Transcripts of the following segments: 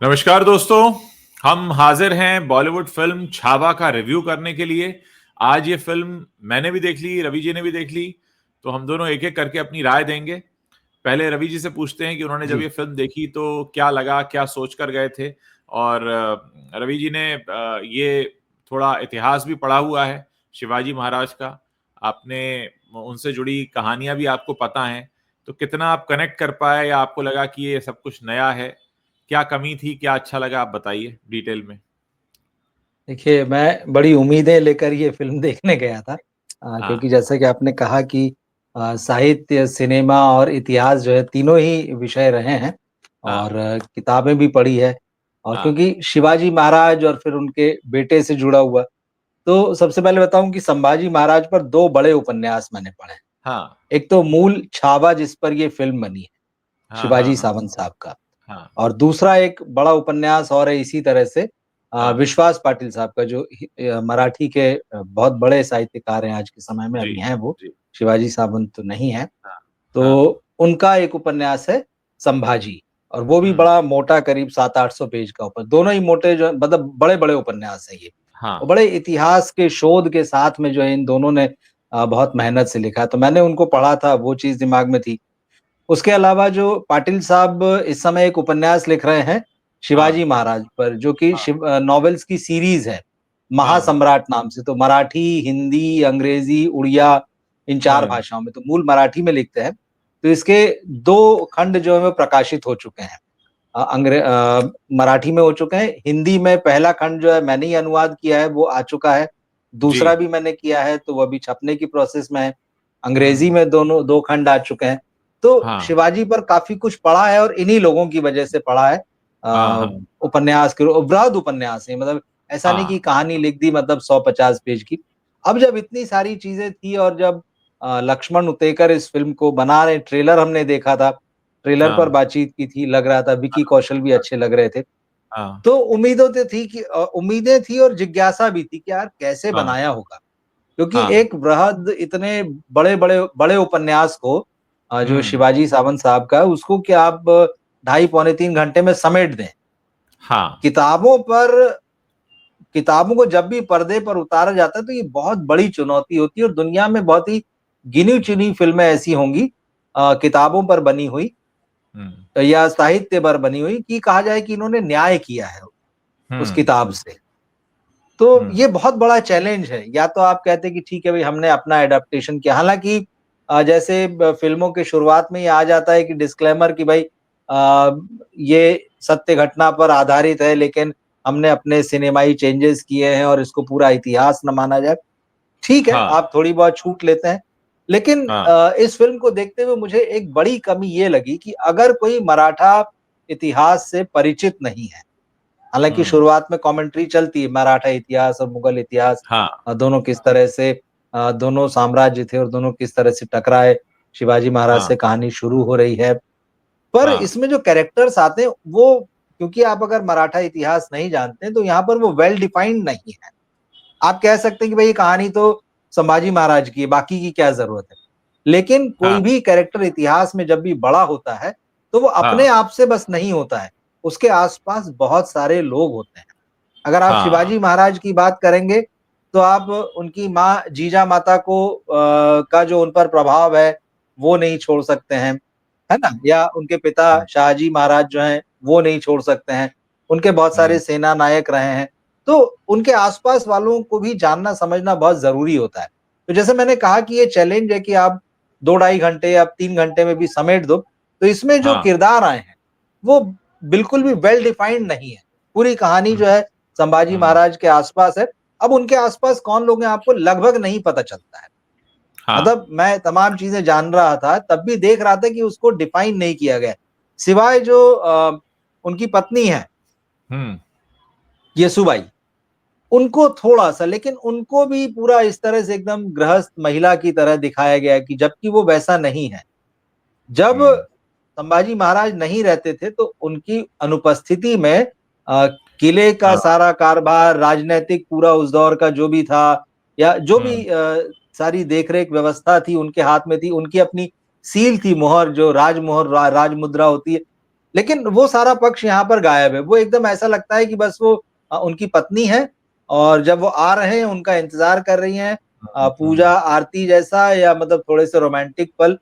नमस्कार दोस्तों। हम हाजिर हैं बॉलीवुड फिल्म छावा का रिव्यू करने के लिए। आज ये फिल्म मैंने भी देख ली, रवि जी ने भी देख ली, तो हम दोनों एक-एक करके अपनी राय देंगे। पहले रवि जी से पूछते हैं कि उन्होंने जब जी। ये फिल्म देखी तो क्या लगा, क्या सोच कर गए थे? और रवि जी ने ये थोड़ा इतिहास भी पढ़ा हुआ है शिवाजी महाराज का। आपने उनसे जुड़ी कहानियाँ भी आपको पता हैं, तो कितना आप कनेक्ट कर पाए या आपको लगा कि ये सब कुछ नया है? क्या कमी थी, क्या अच्छा लगा आप बताइए डिटेल में? देखिए, मैं बड़ी उम्मीदें लेकर ये फ़िल्म देखने गया था हाँ, क्योंकि जैसा कि आपने कहा कि साहित्य, सिनेमा और इतिहास जो है तीनों ही विषय रहे हैं हाँ, और किताबें भी पढ़ी है और हाँ, क्योंकि शिवाजी महाराज और फिर उनके बेटे से जुड़ा हुआ, तो सबसे पहले बताऊँ कि संभाजी महाराज पर 2 बड़े उपन्यास मैंने पढ़े हैं। हाँ, एक तो मूल छावा जिस पर ये फ़िल्म बनी है, हाँ, हाँ, शिवाजी हाँ, सावंत साहब का। हाँ, और दूसरा एक बड़ा उपन्यास और है इसी तरह से हाँ, विश्वास पाटिल साहब का जो मराठी के बहुत बड़े साहित्यकार हैं आज के समय में, जी, अभी हैं वो, जी, शिवाजी सावंत तो नहीं है। हाँ, हाँ, तो उनका एक उपन्यास है संभाजी और वो भी हुँ, बड़ा मोटा करीब 700-800 पेज का दोनों ही मोटे जो मतलब बड़े-बड़े उपन्यास हैं ये। हाँ, और बड़े इतिहास के शोध के साथ में जो है इन दोनों ने बहुत मेहनत से लिखा है। तो मैंने उनको पढ़ा था, वो चीज़ दिमाग में थी। उसके अलावा जो पाटिल साहब इस समय एक उपन्यास लिख रहे हैं, हाँ, शिवाजी महाराज पर जो कि हाँ, नॉवेल्स की सीरीज़ है, हाँ, हाँ, महासम्राट नाम से। तो मराठी, हिंदी, अंग्रेज़ी, उड़िया इन 4 हुँ, भाषाओं में, तो मूल मराठी में लिखते हैं। तो इसके 2 खंड जो है वो प्रकाशित हो चुके हैं। मराठी में हो चुके हैं, हिंदी में पहला खंड जो है मैंने ही अनुवाद किया है, वो आ चुका है। जी, दूसरा भी मैंने किया है, तो वो अभी छपने की प्रोसेस में है। अंग्रेज़ी हुँ, में दोनों 2 खंड आ चुके हैं। तो हाँ, शिवाजी पर काफ़ी कुछ पढ़ा है और इन्हीं लोगों की वजह से पढ़ा है। हाँ, अ, हाँ, उपन्यास के बृहद उपन्यास है, मतलब ऐसा नहीं हाँ, कि कहानी लिख दी मतलब 100-50 पेज की। अब जब इतनी सारी चीज़ें थी और जब लक्ष्मण उतेकर इस फ़िल्म को बना रहे, ट्रेलर हमने देखा था, ट्रेलर पर हाँ, बातचीत की थी, लग रहा था विकी कौशल भी अच्छे लग रहे थे। हाँ, तो उम्मीदें थी और जिज्ञासा भी थी कि यार कैसे हाँ, बनाया होगा? क्योंकि हाँ, एक बृहद इतने बड़े उपन्यास को जो हुँ, शिवाजी सावंत साहब का है, उसको क्या आप ढाई पौने 3 घंटे में समेट दें। हाँ, किताबों पर किताबों को जब भी पर्दे पर उतारा जाता है, तो ये बहुत बड़ी चुनौती होती है और दुनिया में बहुत ही गिनी-चुनी फ़िल्में ऐसी होंगी किताबों पर बनी हुई हुँ, या साहित्य पर बनी हुई कि कहा जाए कि इन्होंने न्याय किया है उस हुँ, किताब से। तो हुँ, ये बहुत बड़ा चैलेंज है। या तो आप कहते हैं कि ठीक है भई हमने अपना एडaptation किया। हालाँकि जैसे फ़िल्मों की शुरुआत में ही आ जाता है कि डिस्क्लेमर कि भई ये सत्य घटना पर आधारित है लेकिन हमने अपने सिनेमाई चेंजेज़ किए हैं और इसको पूरा इतिहास ना माना जाए। ठीक है, हाँ, आप थोड़ी बहुत छूट लेते हैं। लेकिन हाँ, इस फ़िल्म को देखते हुए मुझे एक बड़ी कमी ये लगी कि अगर कोई मराठा इतिहास से परिचित नहीं है, हालाँकि हुँ, शुरुआत में कमेंट्री चलती है मराठा इतिहास और मुगल इतिहास हाँ, दोनों किस तरह से दोनों साम्राज्य थे और दोनों किस तरह से टकराए, शिवाजी महाराज हाँ, से कहानी शुरू हो रही है। पर हाँ, इसमें जो कैरेक्टर्स आते हैं वो क्योंकि आप अगर मराठा इतिहास नहीं जानते हैं तो यहाँ पर वो वेल डिफाइंड नहीं है। आप कह सकते हैं कि भई ये कहानी तो संभाजी महाराज की है, बाकी की क्या ज़रूरत है? लेकिन हाँ, कोई भी कैरेक्टर इतिहास में जब भी बड़ा होता है, तो वो हाँ, अपने आप से बस नहीं होता है, उसके आस-पास बहुत सारे लोग होते हैं। अगर आप हाँ, शिवाजी महाराज की बात करेंगे, तो आप उनकी माँ जीजा माता को का जो उन पर प्रभाव है, वो नहीं छोड़ सकते हैं, है ना? या उनके पिता हुँ, शाहजी महाराज जो हैं, वो नहीं छोड़ सकते हैं। उनके बहुत सारे हुँ, सेना नायक रहे हैं, तो उनके आस-पास वालों को भी जानना समझना बहुत ज़रूरी होता है। तो जैसे मैंने कहा कि ये चैलेंज है कि आप 2 ढाई घंटे या 3 घंटे में भी समेट दो, तो इसमें जो हाँ, किरदार आए हैं, वो बिल्कुल भी वेल डिफाइंड नहीं है। पूरी कहानी हुँ, जो है संभाजी हुँ, महाराज के आस-पास है। अब उनके आस-पास कौन लोग हैं आपको लगभग नहीं पता चलता है। हाँ, मतलब मैं तमाम चीज़ें जान रहा था, तब भी देख रहा था कि उसको डिफाइन नहीं किया गया है। सिवाय जो उनकी पत्नी हैं, हुँ, येसुबाई, उनको थोड़ा-सा लेकिन उनको भी पूरा इस तरह से एकदम गृहस्थ महिला की तरह दिखाया गया है कि जबकि वो वैसा नहीं है। जब हुँ, संभाजी महाराज नहीं रहते थे तो उनकी अनुपस्थिति में अ, किले का हाँ, सारा कारभार, राजनैतिक पूरा उस दौर का जो भी था या जो भी हुँ, सारी देख-रेख व्यवस्था थी उनके हाथ में थी, उनकी अपनी सील थी, मुहर जो राजमुहर राजमुद्रा होती है, लेकिन वो सारा पक्ष यहाँ पर गायब है। वो एकदम ऐसा लगता है कि बस वो उनकी पत्नी है और जब वो आ रहे हैं उनका इंतजार कर रही हैं, पूजा आरती जैसा या मतलब थोड़े से रोमांटिक पल,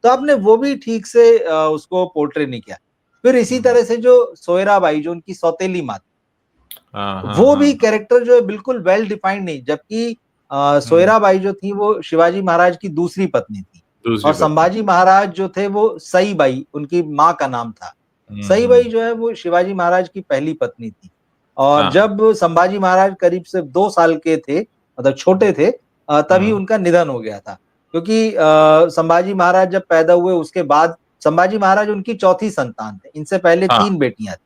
तो आपने वो भी ठीक से उसको पोर्ट्रे नहीं किया। फिर इसी तरह से जो सोयरा बाई जो उनकी सौतेली माँ, हाँ हाँ वो भी हाँ कैरेक्टर जो है बिल्कुल वेल डिफाइंड नहीं, जबकि हम्म, सोयरा बाई जो थी वो शिवाजी महाराज की दूसरी पत्नी थी दूसरी और पत्नी। संभाजी महाराज जो थे वो सई बाई उनकी माँ का नाम था। सई बाई हम्म, जो है वो शिवाजी महाराज की पहली पत्नी थी और हाँ जब संभाजी महाराज करीब से 2 साल के थे, मतलब छोटे थे, तभी हाँ उनका निधन हो गया था, क्योंकि संभाजी महाराज जब पैदा हुए उसके बाद संभाजी महाराज उनकी चौथी संतान थे, इनसे पहले हाँ 3 बेटियां थी।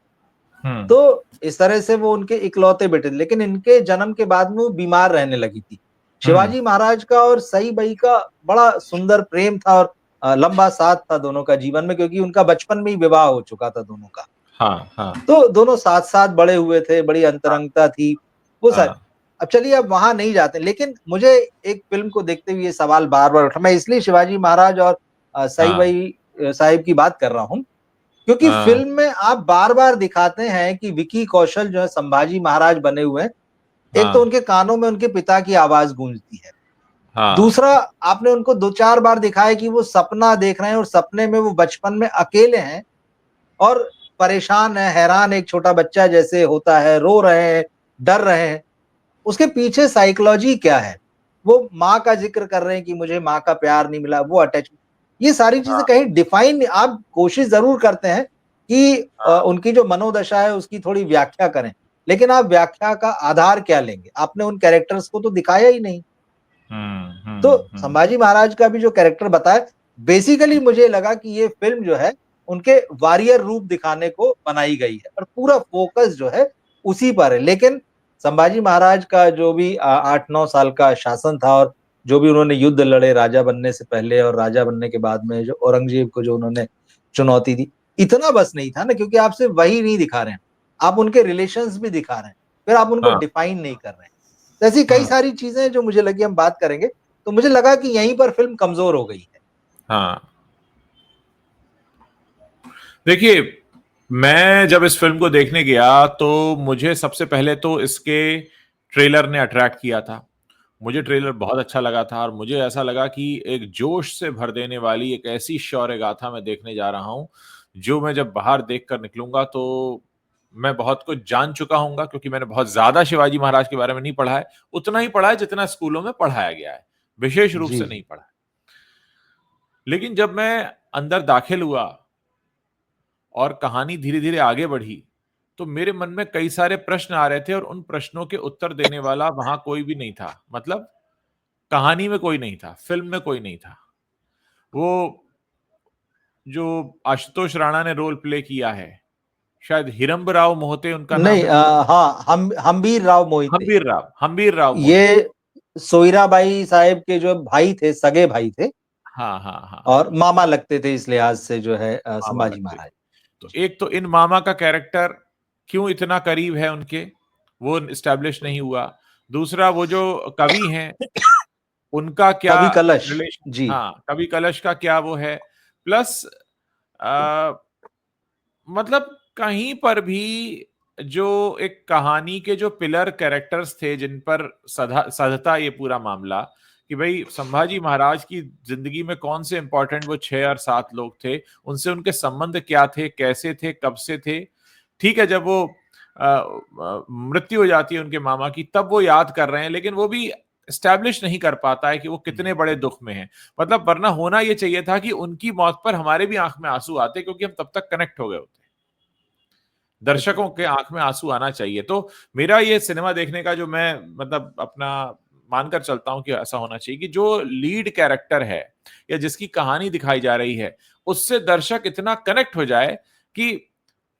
हम्म तो इस तरह से वो उनके इकलौते बेटे थे, लेकिन इनके जन्म के बाद में वो बीमार रहने लगी थी। हम्म, शिवाजी महाराज का और सई बाई का बड़ा सुंदर प्रेम था और लंबा साथ था दोनों का जीवन में, क्योंकि उनका बचपन में ही विवाह हो चुका था दोनों का। हाँ हाँ तो दोनों साथ साथ बड़े हुए थे, बड़ी अंतरंगता थी, वो सारी। हाँ अब चलिए अब वहां नहीं जाते, लेकिन मुझे एक फिल्म को देखते हुए ये सवाल बार बार उठा। मैं इसलिए शिवाजी महाराज और सई हाँ बाई साहिब की बात कर रहा हूँ, क्योंकि हाँ फिल्म में आप बार बार दिखाते हैं कि विकी कौशल जो है संभाजी महाराज बने हुए हैं। एक तो हाँ उनके कानों में उनके पिता की आवाज गूंजती है, हाँ दूसरा आपने उनको 2-4 बार दिखाया कि वो सपना देख रहे हैं और सपने में वो बचपन में अकेले हैं और परेशान है, हैरान, एक छोटा बच्चा जैसे होता है, रो रहे हैं, डर रहे हैं। उसके पीछे साइकोलॉजी क्या है? वो माँ का जिक्र कर रहे हैं कि मुझे माँ का प्यार नहीं मिला, वो अटैच, ये सारी चीजें हाँ कहीं डिफाइन, आप कोशिश जरूर करते हैं कि हाँ उनकी जो मनोदशा है उसकी थोड़ी व्याख्या करें, लेकिन आप व्याख्या का आधार क्या लेंगे? आपने उन कैरेक्टर्स को तो दिखाया ही नहीं। तो हम्म, संभाजी महाराज का भी जो कैरेक्टर बताया, बेसिकली मुझे लगा कि ये फिल्म जो है उनके वॉरियर रूप दिखाने को बनाई गई है और पूरा फोकस जो है उसी पर है। लेकिन संभाजी महाराज का जो भी 8-9 साल का शासन था और जो भी उन्होंने युद्ध लड़े राजा बनने से पहले और राजा बनने के बाद में, जो औरंगजेब को जो उन्होंने चुनौती दी, इतना बस नहीं था ना, क्योंकि आप सिर्फ वही नहीं दिखा रहे हैं, आप उनके रिलेशंस भी दिखा रहे हैं, फिर आप उनको हाँ डिफाइन नहीं कर रहे हैं। तो ऐसी कई हाँ सारी चीजें हैं जो मुझे लगी हम बात करेंगे, तो मुझे लगा कि यहीं पर फिल्म कमजोर हो गई है। हाँ। देखिए, मैं जब इस फिल्म को देखने गया तो मुझे सबसे पहले तो इसके ट्रेलर ने अट्रैक्ट किया था। मुझे ट्रेलर बहुत अच्छा लगा था और मुझे ऐसा लगा कि एक जोश से भर देने वाली एक ऐसी शौर्य गाथा मैं देखने जा रहा हूं, जो मैं जब बाहर देखकर निकलूंगा तो मैं बहुत कुछ जान चुका हूंगा, क्योंकि मैंने बहुत ज्यादा शिवाजी महाराज के बारे में नहीं पढ़ा है। उतना ही पढ़ा है जितना स्कूलों में पढ़ाया गया है, विशेष रूप जी, से नहीं जी। पढ़ा है। लेकिन जब मैं अंदर दाखिल हुआ और कहानी धीरे धीरे आगे बढ़ी, तो मेरे मन में कई सारे प्रश्न आ रहे थे और उन प्रश्नों के उत्तर देने वाला वहां कोई भी नहीं था। मतलब कहानी में कोई नहीं था, फिल्म में कोई नहीं था। वो जो आशुतोष राणा ने रोल प्ले किया है, शायद हिरंब राव मोहते उनका नाम नहीं, है, वो हाँ, हम हम्बीर राव मोहिते, हम्बीर राव मोहिते। ये सोयराबाई साहेब के जो भाई थे, सगे भाई थे हाँ हाँ हाँ और हाँ, मामा लगते थे इस लिहाज से जो है मामा संभाजी लगते थे। महाराज। तो जी। एक तो इन मामा का कैरेक्टर क्यों इतना करीब है उनके, वो स्टैब्लिश नहीं हुआ। दूसरा, वो जो कवि हैं उनका क्या कवि कलश। रिलेशन, जी। हाँ, कवि कलश का क्या वो है। प्लस मतलब कहीं पर भी जो एक कहानी के जो पिलर कैरेक्टर्स थे जिन पर सधता ये पूरा मामला, कि भाई संभाजी महाराज की जिंदगी में कौन से इंपॉर्टेंट वो 6 और 7 लोग थे, उनसे उनके संबंध क्या थे, कैसे थे, कब से थे। ठीक है, जब वो मृत्यु हो जाती है उनके मामा की, तब वो याद कर रहे हैं, लेकिन वो भी स्टैब्लिश नहीं कर पाता है कि वो कितने बड़े दुख में हैं। मतलब वरना होना ये चाहिए था कि उनकी मौत पर हमारे भी आंख में आंसू आते, क्योंकि हम तब तक कनेक्ट हो गए होते। बिल्कुल। दर्शकों के आंख में आंसू आना चाहिए। तो मेरा ये सिनेमा देखने का जो मैं मतलब अपना मानकर चलता हूं कि ऐसा होना चाहिए कि जो लीड कैरेक्टर है या जिसकी कहानी दिखाई जा रही है, उससे दर्शक इतना कनेक्ट हो जाए कि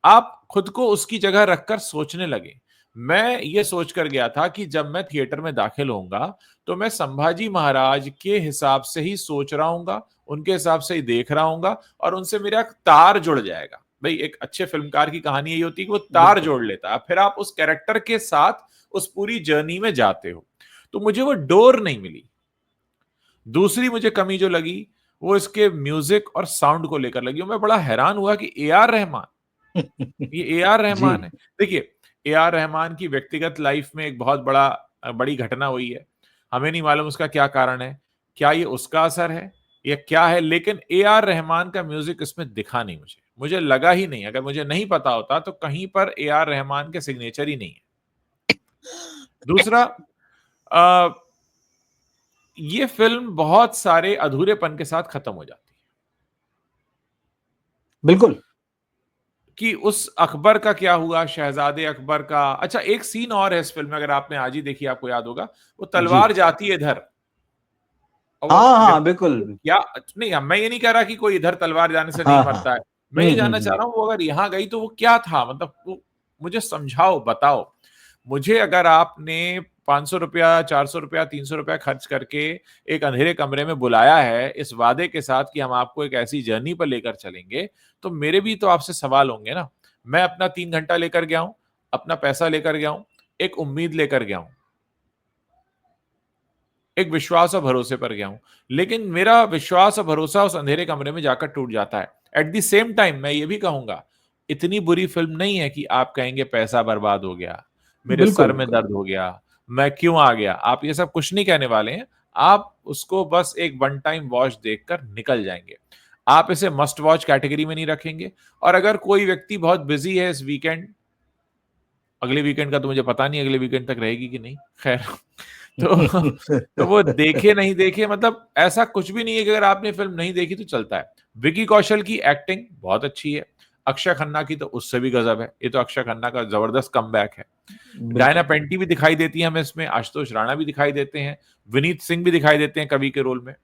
आप खुद को उसकी जगह रखकर सोचने लगे। मैं ये सोचकर गया था कि जब मैं थिएटर में दाखिल होऊंगा तो मैं संभाजी महाराज के हिसाब से ही सोच रहा हूंगा, उनके हिसाब से ही देख रहा हूंगा और उनसे मेरा तार जुड़ जाएगा। भाई एक अच्छे फिल्मकार की कहानी यही होती है कि वो तार बिल्कुल। जोड़ लेता है, फिर आप उस कैरेक्टर के साथ उस पूरी जर्नी में जाते हो। तो मुझे वो डोर नहीं मिली। दूसरी मुझे कमी जो लगी वो इसके म्यूजिक और साउंड को लेकर लगी। मैं बड़ा हैरान हुआ कि ए आर रहमान ये ए आर जी, रहमान है। देखिए, ए आर रहमान की व्यक्तिगत लाइफ में एक बहुत बड़ी घटना हुई है। हमें नहीं मालूम उसका क्या कारण है, क्या ये उसका असर है या क्या है, लेकिन ए आर रहमान का म्यूज़िक इसमें दिखा नहीं मुझे। मुझे लगा ही नहीं, अगर मुझे नहीं पता होता तो कहीं पर ए आर रहमान के सिग्नेचर ही नहीं है। दूसरा, अ, ये फ़िल्म बहुत सारे अधूरेपन के साथ खत्म हो जाती है। बिल्कुल। कि उस अकबर का क्या हुआ, शहज़ादे अकबर का। अच्छा, एक सीन और है इस फ़िल्म में, अगर आपने आज ही देखी, आपको याद होगा, वो जी। तलवार जाती है इधर और वो हाँ, हाँ, व्यक्ति बिल्कुल। को क्या, नहीं, मैं ये नहीं कह रहा कि कोई इधर तलवार जाने से नहीं हाँ, हाँ। मरता है। मैं हुँ, ये हुँ, जानना चाह हुँ। रहा हूँ, वो अगर यहाँ गई तो वो क्या था? मतलब वो मुझे समझाओ, बताओ। मुझे अगर आपने ₹500, ₹400, ₹300 खर्च करके एक अंधेरे कमरे में बुलाया है, इस वादे के साथ कि हम आपको एक ऐसी जर्नी पर लेकर चलेंगे, तो मेरे भी तो आपसे सवाल होंगे ना। मैं अपना 3 घंटा लेकर गया हूँ, अपना पैसा लेकर गया हूँ, एक उम्मीद लेकर गया हूँ, एक विश्वास और भरोसे पर गया हूँ। लेकिन मेरा विश्वास और भरोसा उस अंधेरे कमरे में जाकर टूट जाता है। एट द सेम टाइम मैं ये भी कहूँगा, इतनी बुरी फ़िल्म नहीं है कि आप कहेंगे पैसा बर्बाद हो गया, मेरे बिल्कुल, सर में बिल्कुल। दर्द हो गया, मैं क्यों आ गया? आप ये सब कुछ नहीं कहने वाले हैं। आप उसको बस एक वन टाइम वॉच देखकर निकल जाएँगे। आप इसे मस्ट वॉच कैटेगरी में नहीं रखेंगे, और अगर कोई व्यक्ति बहुत बिज़ी है इस वीकेंड, अगले वीकेंड का तो मुझे पता नहीं अगले वीकेंड तक रहेगी कि नहीं, खैर। तो तो वो देखे नहीं देखे, मतलब ऐसा कुछ भी नहीं है कि अगर आपने फ़िल्म नहीं देखी तो चलता है। विकी कौशल की एक्टिंग बहुत अच्छी है। अक्षय खन्ना की तो उससे भी गज़ब है। ये तो अक्षय खन्ना का ज़बरदस्त कमबैक है। डायना बिल्कुल। पेंटी भी दिखाई देती है हमें इसमें, आशुतोष राणा भी दिखाई देते हैं, विनीत सिंह भी दिखाई देते हैं कवि के रोल में।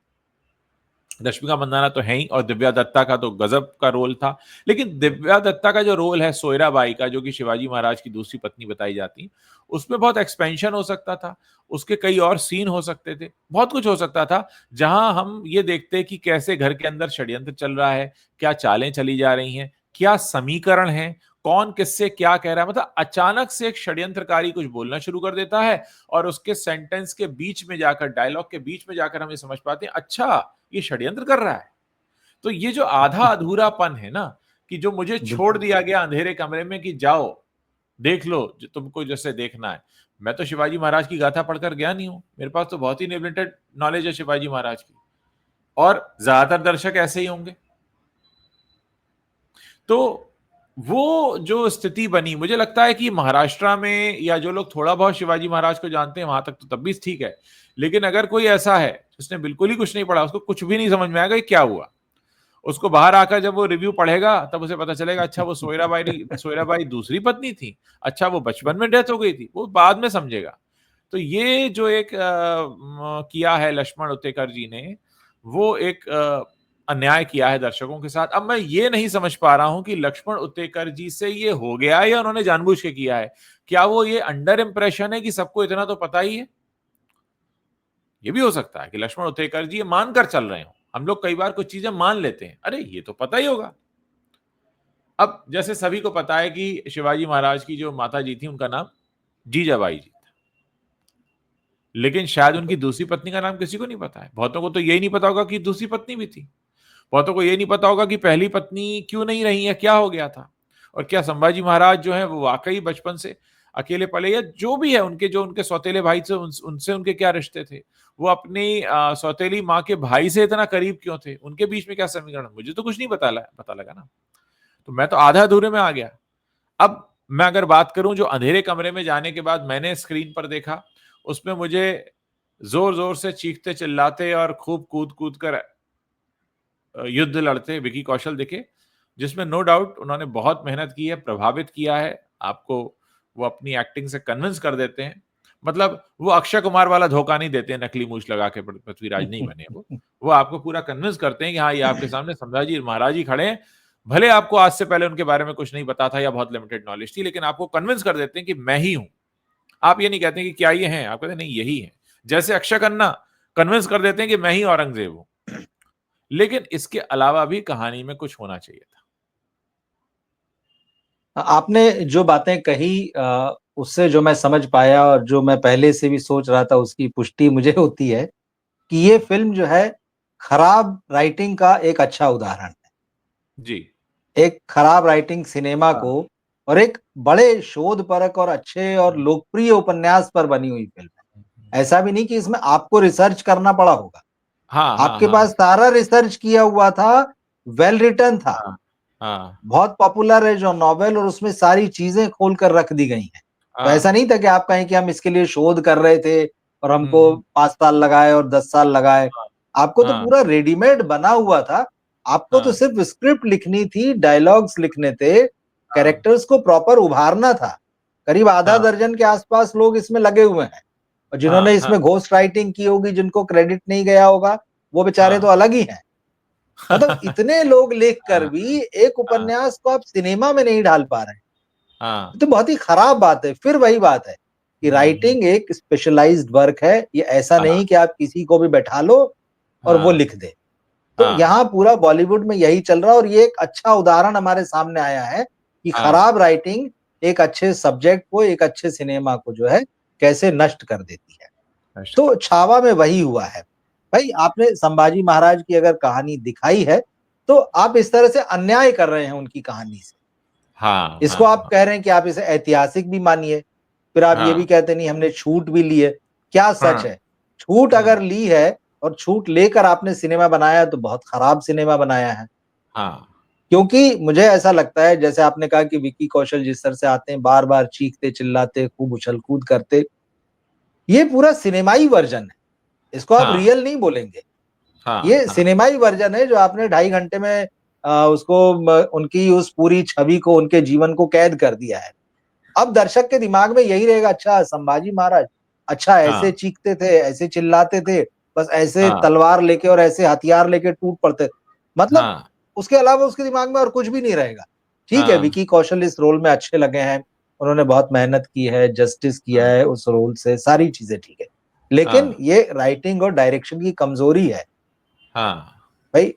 रश्मिका मंदाना तो है ही, और दिव्या दत्ता का तो गजब का रोल था। लेकिन दिव्या दत्ता का जो रोल है सोयरा बाई का, जो कि शिवाजी महाराज की दूसरी पत्नी बताई जाती, उसमें बहुत एक्सपेंशन हो सकता था। उसके कई और सीन हो सकते थे, बहुत कुछ हो सकता था, जहां हम ये देखते कि कैसे घर के अंदर षड्यंत्र चल रहा है, क्या चालें चली जा रही हैं, क्या समीकरण है, कौन किससे क्या कह रहा है। मतलब अचानक से एक षड्यंत्रकारी कुछ बोलना शुरू कर देता है, और उसके सेंटेंस के बीच में जाकर, डायलॉग के बीच में जाकर हम ये समझ पाते हैं, अच्छा ये षड्यंत्र कर रहा है। तो ये जो आधा अधूरापन है ना, कि जो मुझे छोड़ बिल्कुल। दिया गया अंधेरे कमरे में कि जाओ, देख लो जो तुमको जैसे देखना है। मैं तो शिवाजी महाराज की गाथा पढ़कर गया नहीं हूँ। मेरे पास तो बहुत ही लिमिटेड नॉलेज है शिवाजी महाराज की, और ज़्यादातर दर्शक ऐसे ही होंगे। तो वो जो स्थिति बनी, मुझे लगता है कि महाराष्ट्र में, या जो लोग थोड़ा बहुत शिवाजी महाराज को जानते हैं, वहां तक तो तब भी ठीक है। लेकिन अगर कोई ऐसा है जिसने बिल्कुल ही कुछ नहीं पढ़ा, उसको कुछ भी नहीं समझ में आएगा कि क्या हुआ। उसको बाहर आकर जब वो रिव्यू पढ़ेगा, तब उसे पता चलेगा, अच्छा वो सोयराबाई दूसरी पत्नी थी, अच्छा वो बचपन में डेथ हो गई थी, वो बाद में समझेगा। तो ये जो एक किया है लक्ष्मण उत्तेकर जी ने, वो एक अन्याय किया है दर्शकों के साथ। अब मैं ये नहीं समझ पा रहा हूँ कि लक्ष्मण उत्तेकर जी से ये हो गया है या उन्होंने जानबूझ के किया है। क्या वो ये अंडर इंप्रेशन है कि सबको इतना तो पता ही है? ये भी हो सकता है कि लक्ष्मण उत्तेकर जी ये मानकर चल रहे हों। हम लोग कई बार कुछ चीजें मान लेते हैं, अरे ये तो पता ही होगा। अब जैसे सभी को पता है कि शिवाजी महाराज की जो माता जी थी, उनका नाम जीजाबाई जी था। लेकिन शायद उनकी दूसरी पत्नी का नाम किसी को नहीं पता है। बहुतों को तो यही नहीं पता होगा कि दूसरी पत्नी भी थी। बहुतों को ये नहीं पता होगा कि पहली पत्नी क्यों नहीं रही है, क्या हो गया था? और क्या संभाजी महाराज जो हैं वो वाक़ई बचपन से अकेले पले, या जो भी है, उनके जो उनके सौतेले भाई थे उनसे उनके क्या रिश्ते थे? वो अपनी सौतेली माँ के भाई से इतना करीब क्यों थे? उनके बीच में क्या समीकरण? मुझे तो कुछ नहीं पता लगा ना। तो मैं तो आधा अधूरे में आ गया। अब मैं अगर बात करूँ, जो अंधेरे कमरे में जाने के बाद मैंने स्क्रीन पर देखा, उसमें मुझे ज़ोर-ज़ोर से चीखते-चिल्लाते और खूब कूद-कूद कर युद्ध लड़ते विकी कौशल दिखे, जिसमें नो डाउट उन्होंने बहुत मेहनत की है, प्रभावित किया है, आपको वो अपनी एक्टिंग से कन्विंस कर देते हैं। मतलब वो अक्षय कुमार वाला धोखा नहीं देते हैं, नकली मूंछ लगा के पृथ्वीराज नहीं बने वो। वो आपको पूरा कन्विंस करते हैं कि हाँ, ये आपके सामने संभाजी महाराज ही खड़े हैं। भले आपको आज से पहले उनके बारे में कुछ नहीं पता था या बहुत लिमिटेड नॉलेज थी, लेकिन आपको कन्विंस कर देते हैं कि मैं ही हूँ। आप ये नहीं कहते हैं कि क्या ये हैं, आप कहते हैं नहीं यही है। जैसे अक्षय खन्ना कन्विंस कर देते हैं कि मैं ही औरंगजेब हूँ। लेकिन इसके अलावा भी कहानी में कुछ होना चाहिए था। आपने जो बातें कही उससे जो मैं समझ पाया और जो मैं पहले से भी सोच रहा था उसकी पुष्टि मुझे होती है कि ये फ़िल्म जो है खराब राइटिंग का एक अच्छा उदाहरण है। जी, एक खराब राइटिंग सिनेमा हाँ, को और एक बड़े शोधपरक और अच्छे और हुँ, लोकप्रिय उपन्यास पर बनी हुई फ़िल्म हुँ, हुँ। है। ऐसा भी नहीं कि इसमें आपको रिसर्च करना पड़ा होगा। हाँ, हाँ, आपके हाँ, पास सारा रिसर्च किया हुआ था, वेल रिटन था। हाँ, हाँ, बहुत पॉपुलर है जो नॉवेल और उसमें सारी चीज़ें खोल कर रख दी गई हैं। तो हाँ, ऐसा नहीं था कि आप कहें कि हम इसके लिए शोध कर रहे थे और हुँ, हमको हुँ, 5 साल लगाए और 10 साल लगाए। हाँ, आपको तो हाँ, पूरा रेडीमेड बना हुआ था। आपको तो हाँ, सिर्फ़ स्क्रिप्ट लिखनी थी, डायलॉग्स लिखने थे, हाँ, कैरेक्टर्स को प्रॉपर उभारना था। करीब आधा हाँ, दर्जन के आस-पास लोग इसमें लगे हुए हैं और जिन्होंने हाँ, हाँ, इसमें घोस्ट राइटिंग की होगी, जिनको क्रेडिट नहीं गया होगा, वो बेचारे तो हाँ। अलग ही हैं। मतलब इतने लोग लिख कर हाँ, भी एक हाँ, उपन्यास को आप सिनेमा में नहीं ढाल पा रहे हैं। हाँ। ये तो बहुत ही खराब बात है। फिर वही बात है कि हुँ, हुँ। राइटिंग एक स्पेशलाइज्ड वर्क है। ये ऐसा हाँ, नहीं कि आप किसी को भी बैठा लो और वो हाँ, लिख दे। तो हाँ, यहाँ पूरा बॉलीवुड में यही चल रहा है और ये एक अच्छा उदाहरण हमारे सामने आया है कि हाँ। खराब राइटिंग एक अच्छे सब्जेक्ट को, एक अच्छे सिनेमा को जो है कैसे नष्ट कर देती है। नष्ट तो कर छावा में वही हुआ है। भाई आपने संभाजी महाराज की अगर कहानी दिखाई है, तो आप इस तरह से अन्याय कर रहे हैं उनकी कहानी से। हाँ, इसको हाँ, आप हाँ, कह रहे हैं कि आप इसे ऐतिहासिक भी मानिए, फिर आप ये भी हाँ, कहते नहीं हमने छूट भी ली है। क्या सच हाँ, है? छूट हुँ, अगर ली है और छूट लेकर आपने सिनेमा बनाया तो बहुत खराब सिनेमा बनाया है। हाँ, क्योंकि मुझे ऐसा लगता है जैसे आपने कहा कि विक्की कौशल जिस तरह से आते हैं बार-बार चीखते, चिल्लाते, खूब उछल-कूद करते, ये पूरा सिनेमाई वर्ज़न है। इसको आप हाँ, रियल नहीं बोलेंगे। हाँ, ये हाँ, सिनेमाई वर्ज़न है जो आपने ढाई घंटे में उसको उनकी उस पूरी छवि को, उनके जीवन को कैद कर दिया है। अब दर्शक के दिमाग में यही रहेगा अच्छा संभाजी महाराज, अच्छा हाँ, ऐसे चीखते थे, ऐसे चिल्लाते थे, बस ऐसे हाँ, तलवार लेके और ऐसे हथियार लेके टूट पड़ते। मतलब हाँ, उसके अलावा उसके दिमाग में और कुछ भी नहीं रहेगा। ठीक है, हाँ, विकी कौशल इस रोल में अच्छे लगे हैं, उन्होंने बहुत मेहनत की है, जस्टिस किया हाँ, है उस रोल से, सारी चीज़ें ठीक है। लेकिन हाँ, ये राइटिंग और डायरेक्शन की कमज़ोरी है। हाँ, भई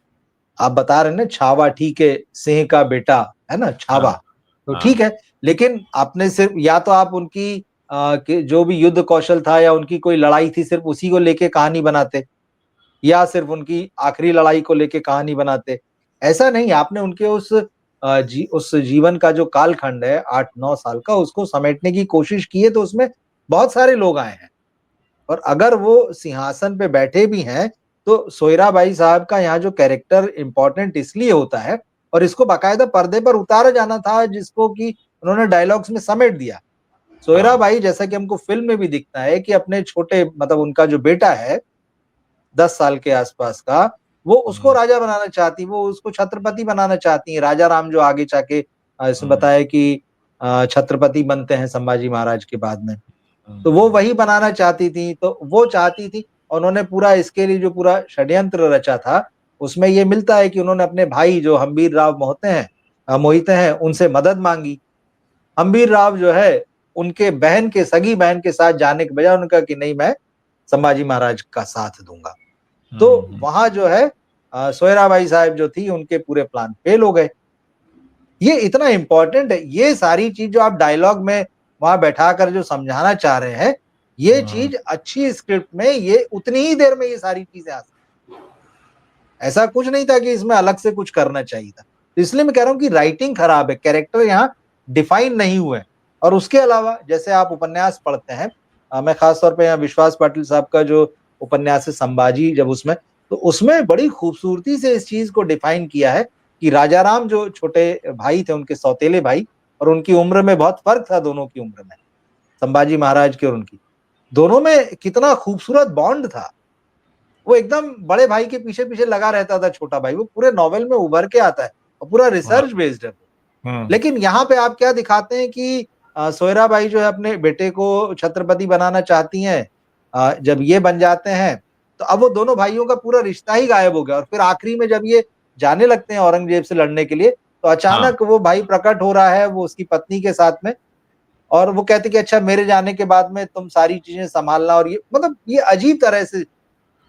आप बता रहे हैं ना छावा ठीक है, सिंह का बेटा, है ना? छावा, हाँ, तो ठीक हाँ, है, लेकिन आपने सिर्फ़ या तो आप उनकी कि जो भी युद्ध कौशल था या उनकी कोई लड़ाई थी सिर्फ़ उसी को लेके कहानी बनाते या सिर्फ़ उनकी आखिरी लड़ाई को लेके कहानी बनाते। ऐसा नहीं, आपने उनके उस जीवन का जो कालखंड है 8-9 साल का उसको समेटने की कोशिश की है तो उसमें बहुत सारे लोग आए हैं। और अगर वो सिंहासन पे बैठे भी हैं, तो सोयराबाई साहब का यहाँ जो कैरेक्टर इम्पोर्टेंट इसलिए होता है और इसको बाकायदा पर्दे पर उतारा जाना था जिसको कि उन्होंने डायलॉग्स में समेट दिया। हाँ, सोयराबाई जैसा कि हमको फ़िल्म में भी दिखता है कि अपने छोटे मतलब उनका जो बेटा है 10 साल के आस-पास का, वो उसको हुँ, राजा बनाना चाहती, वो उसको छत्रपति बनाना चाहती हैं। राजा राम जो आगे जाके इसमें हुँ, बताया कि छत्रपति बनते हैं संभाजी महाराज के बाद में। हुँ, तो वो हुँ, वही बनाना चाहती थी, तो वो चाहती थी और उन्होंने पूरा इसके लिए जो पूरा षड्यंत्र रचा था, उसमें ये मिलता है कि उन्होंने अपने भाई जो हम्बीर राव मोहिते हैं, उनसे मदद माँगी। हम्बीर राव जो है, उनके बहन के सगी बहन के साथ जाने के बजाय उन्होंने कहा कि नहीं मैं संभाजी महाराज का साथ दूँगा। हुँ, तो हुँ, वहाँ जो है सोयराबाई साहब जो थी उनके पूरे प्लान फेल हो गए। ये इतना इम्पोर्टेंट है, ये सारी चीज़ जो आप डायलॉग में वहाँ बैठाकर जो समझाना चाह रहे हैं, ये हुँ, चीज़ अच्छी स्क्रिप्ट में ये उतनी ही देर में ये सारी चीज़ें आ सकती। ऐसा कुछ नहीं था कि इसमें अलग से कुछ करना चाहिए था। तो इसलिए मैं कह रहा हूँ कि राइटिंग खराब है, कैरेक्टर यहाँ डिफाइन नहीं हुए हैं। और उसके अलावा जैसे आप उपन्यास पढ़ते हैं मैं खास तौर पे यहाँ विश्वास पाटिल साहब का जो उपन्यास है संभाजी जब उसमें, तो उसमें बड़ी खूबसूरती से इस चीज़ को डिफाइन किया है कि राजाराम जो छोटे भाई थे, उनके सौतेले भाई और उनकी उम्र में बहुत फ़र्क था दोनों की उम्र में, संभाजी महाराज की और उनकी। दोनों में कितना खूबसूरत बॉन्ड था। वो एकदम बड़े भाई के पीछे-पीछे लगा रहता था छोटा भाई, वो पूरे नॉवेल में उभर के आता है और पूरा हाँ, रिसर्च बेस्ड है वो। हुँ, लेकिन यहाँ पे आप क्या दिखाते हैं कि सोयराबाई जो है अपने बेटे को छत्रपति बनाना चाहती हैं। जब ये बन जाते हैं, तो अब वो दोनों भाइयों का पूरा रिश्ता ही गायब हो गया और फिर आखिरी में जब ये जाने लगते हैं औरंगज़ेब से लड़ने के लिए, तो हाँ, अचानक वो भाई प्रकट हो रहा है, वो उसकी पत्नी के साथ में और वो कहते हैं कि अच्छा मेरे जाने के बाद में तुम सारी चीज़ें सँभालना और ये मतलब ये अजीब तरह से